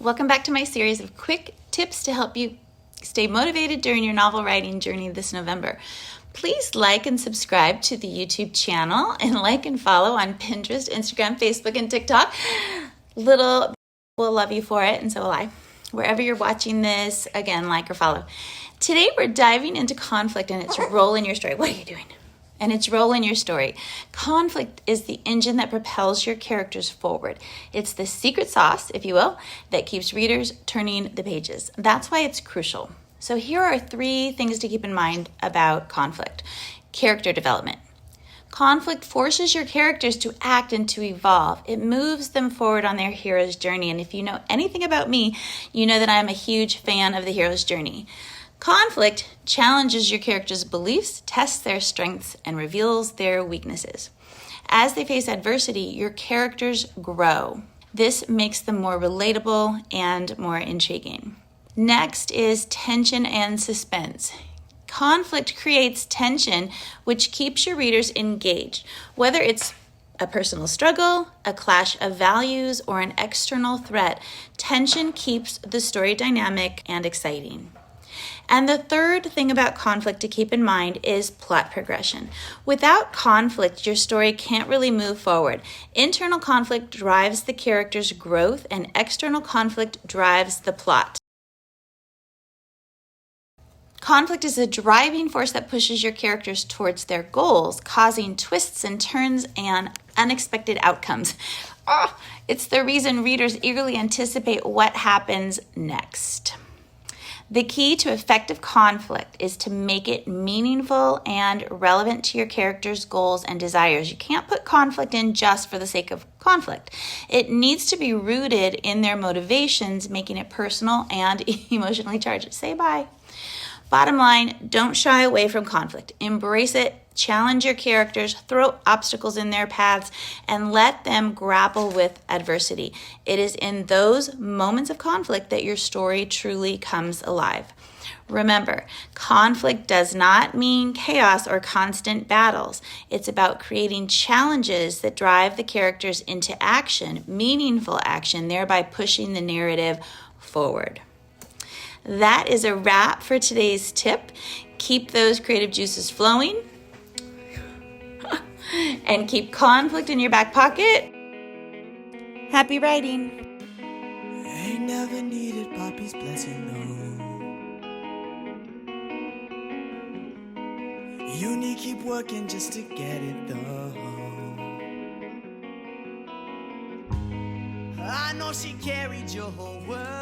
Welcome back to my series of quick tips to help you stay motivated during your novel writing journey this November. Please like and subscribe to the YouTube channel and like and follow on Pinterest, Instagram, Facebook, and TikTok. Little will love you for it, and so will I. Wherever you're watching this, again, like or follow. Today we're diving into conflict and its role in your story. What are you doing? And its role in your story. Conflict is the engine that propels your characters forward. It's the secret sauce, if you will, that keeps readers turning the pages. That's why it's crucial. So here are 3 things to keep in mind about conflict. Character development. Conflict forces your characters to act and to evolve. It moves them forward on their hero's journey. And if you know anything about me, you know that I'm a huge fan of the hero's journey. Conflict challenges your characters' beliefs, tests their strengths, and reveals their weaknesses. As they face adversity, your characters grow. This makes them more relatable and more intriguing. Next is tension and suspense. Conflict creates tension, which keeps your readers engaged. Whether it's a personal struggle, a clash of values, or an external threat, tension keeps the story dynamic and exciting. And the third thing about conflict to keep in mind is plot progression. Without conflict, your story can't really move forward. Internal conflict drives the character's growth, and external conflict drives the plot. Conflict is a driving force that pushes your characters towards their goals, causing twists and turns and unexpected outcomes. It's the reason readers eagerly anticipate what happens next. The key to effective conflict is to make it meaningful and relevant to your character's goals and desires. You can't put conflict in just for the sake of conflict. It needs to be rooted in their motivations, making it personal and emotionally charged. Say bye. Bottom line, don't shy away from conflict. Embrace it, challenge your characters, throw obstacles in their paths, and let them grapple with adversity. It is in those moments of conflict that your story truly comes alive. Remember, conflict does not mean chaos or constant battles. It's about creating challenges that drive the characters into action, meaningful action, thereby pushing the narrative forward. That is a wrap for today's tip. Keep those creative juices flowing and keep conflict in your back pocket. Happy writing. Ain't never needed Poppy's blessing, no. You need keep working just to get it, though. I know she carried your whole world.